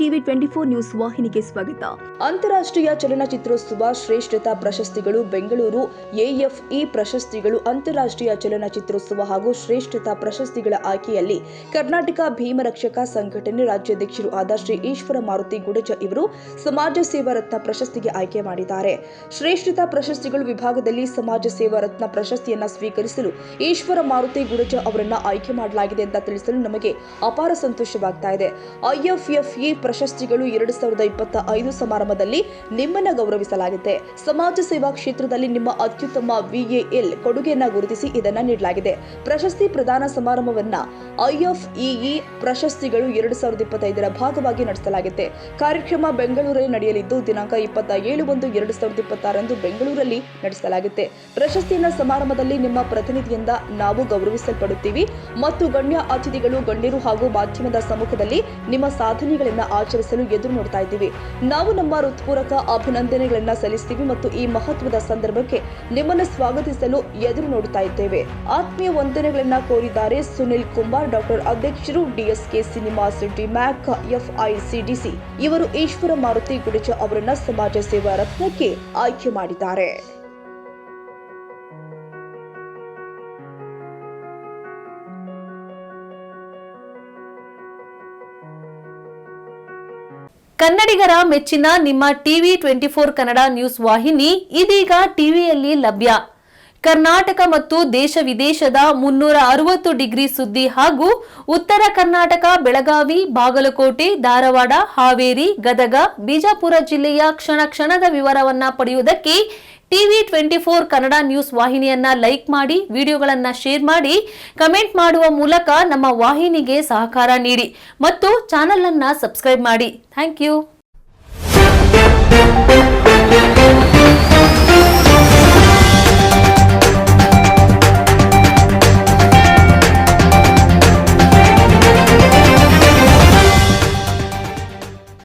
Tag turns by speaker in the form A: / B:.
A: TV 24 news ವಾಹಿನಿಗೆ ಸ್ವಾಗತ. ಅಂತಾರಾಷ್ಟ್ರೀಯ ಚಲನಚಿತ್ರೋತ್ಸವ ಶ್ರೇಷ್ಠತಾ ಪ್ರಶಸ್ತಿಗಳು ಬೆಂಗಳೂರು ಎಎಫ್ಇ ಪ್ರಶಸ್ತಿಗಳು ಅಂತಾರಾಷ್ಟ್ರೀಯ ಚಲನಚಿತ್ರೋತ್ಸವ ಹಾಗೂ ಶ್ರೇಷ್ಠತಾ ಪ್ರಶಸ್ತಿಗಳ ಆಯ್ಕೆಯಲ್ಲಿ ಕರ್ನಾಟಕ ಭೀಮರಕ್ಷಕ ಸಂಘಟನೆ ರಾಜ್ಯಾಧ್ಯಕ್ಷರು ಆದ ಶ್ರೀ ಈಶ್ವರ ಮಾರುತಿ ಗುಡಜ ಇವರು ಸಮಾಜ ಸೇವಾ ರತ್ನ ಪ್ರಶಸ್ತಿಗೆ ಆಯ್ಕೆ ಮಾಡಿದ್ದಾರೆ. ಶ್ರೇಷ್ಠತಾ ಪ್ರಶಸ್ತಿಗಳು ವಿಭಾಗದಲ್ಲಿ ಸಮಾಜ ಸೇವಾ ರತ್ನ ಪ್ರಶಸ್ತಿಯನ್ನು ಸ್ವೀಕರಿಸಲು ಈಶ್ವರ ಮಾರುತಿ ಗುಡಜ ಅವರನ್ನ ಆಯ್ಕೆ ಮಾಡಲಾಗಿದೆ ಅಂತ ತಿಳಿಸಲು ನಮಗೆ ಅಪಾರ ಸಂತೋಷವಾಗ್ತಾ ಇದೆ. ಐಎಫ್ಎಫ್ಇ ಪ್ರಶಸ್ತಿಗಳು 2025 ಸಮಾರಂಭದಲ್ಲಿ ನಿಮ್ಮನ್ನು ಗೌರವಿಸಲಾಗಿದೆ. ಸಮಾಜ ಸೇವಾ ಕ್ಷೇತ್ರದಲ್ಲಿ ನಿಮ್ಮ ಅತ್ಯುತ್ತಮ ವಿಎಎಲ್ ಕೊಡುಗೆಯನ್ನ ಗುರುತಿಸಿ ಇದನ್ನ ನೀಡಲಾಗಿದೆ. ಪ್ರಶಸ್ತಿ ಪ್ರದಾನ ಸಮಾರಂಭವನ್ನ ಐಎಫ್ಇಇ ಪ್ರಶಸ್ತಿಗಳು 2025ರ ಭಾಗವಾಗಿ ನಡೆಸಲಾಗಿದೆ. ಕಾರ್ಯಕ್ರಮ ಬೆಂಗಳೂರಲ್ಲಿ ನಡೆಯಲಿದ್ದು ದಿನಾಂಕ 27/1/2026ರಂದು ಬೆಂಗಳೂರಲ್ಲಿ ನಡೆಸಲಾಗಿದೆ. ಪ್ರಶಸ್ತಿಯನ್ನ ಸಮಾರಂಭದಲ್ಲಿ ನಿಮ್ಮ ಪ್ರತಿನಿಧಿಯಿಂದ ನಾವು ಗೌರವಿಸಲ್ಪಡುತ್ತೀವಿ ಮತ್ತು ಗಣ್ಯ ಅತಿಥಿಗಳು ಗಣ್ಯರು ಹಾಗೂ ಮಾಧ್ಯಮದ ಸಮ್ಮುಖದಲ್ಲಿ ನಿಮ್ಮ ಸಾಧನೆಗಳನ್ನು ಆಚರಿಸಲು ಎದುರು ನೋಡ್ತಾ ಇದ್ದೀವಿ. ನಾವು ನಮ್ಮ ಹೃತ್ಪೂರ್ವಕ ಅಭಿನಂದನೆಗಳನ್ನು ಸಲ್ಲಿಸ್ತೀವಿ ಮತ್ತು ಈ ಮಹತ್ವದ ಸಂದರ್ಭಕ್ಕೆ ನಿಮ್ಮನ್ನು ಸ್ವಾಗತಿಸಲು ಎದುರು ನೋಡ್ತಾ ಇದ್ದೇವೆ. ಆತ್ಮೀಯ ವಂದನೆಗಳನ್ನ ಕೋರಿದ್ದಾರೆ ಸುನಿಲ್ ಕುಮಾರ್, ಡಾಕ್ಟರ್ ಅಧ್ಯಕ್ಷರು, ಡಿಎಸ್ಕೆ ಸಿನಿಮಾ ಸಿಟಿ ಮ್ಯಾಕ್ ಎಫ್ಐಸಿಡಿಸಿ. ಇವರು ಈಶ್ವರ ಮಾರುತಿ ಗುಡಜ ಅವರನ್ನ ಸಮಾಜ ಸೇವಾ ರತ್ನಕ್ಕೆ ಆಯ್ಕೆ ಮಾಡಿದ್ದಾರೆ.
B: ಕನ್ನಡಿಗರ ಮೆಚ್ಚಿನ ನಿಮ್ಮ ಟಿವಿ 24 ಕನ್ನಡ ನ್ಯೂಸ್ ವಾಹಿನಿ ಇದೀಗ ಟಿವಿಯಲ್ಲಿ ಲಭ್ಯ. ಕರ್ನಾಟಕ ಮತ್ತು ದೇಶ ವಿದೇಶದ 360 ಡಿಗ್ರಿ ಸುದ್ದಿ ಹಾಗೂ ಉತ್ತರ ಕರ್ನಾಟಕ, ಬೆಳಗಾವಿ, ಬಾಗಲಕೋಟೆ, ಧಾರವಾಡ, ಹಾವೇರಿ, ಗದಗ, ಬಿಜಾಪುರ ಜಿಲ್ಲೆಯ ಕ್ಷಣ ಕ್ಷಣದ ವಿವರವನ್ನ ಪಡೆಯುವುದಕ್ಕೆ ಟಿವಿ 24 ಕನ್ನಡ ನ್ಯೂಸ್ ವಾಹಿನಿಯನ್ನ ಲೈಕ್ ಮಾಡಿ, ವಿಡಿಯೋಗಳನ್ನ ಶೇರ್ ಮಾಡಿ, ಕಮೆಂಟ್ ಮಾಡುವ ಮೂಲಕ ನಮ್ಮ ವಾಹಿನಿಗೆ ಸಹಕಾರ ನೀಡಿ ಮತ್ತು ಚಾನೆಲ್ ಅನ್ನ ಸಬ್ಸ್ಕ್ರೈಬ್ ಮಾಡಿ. Thank you.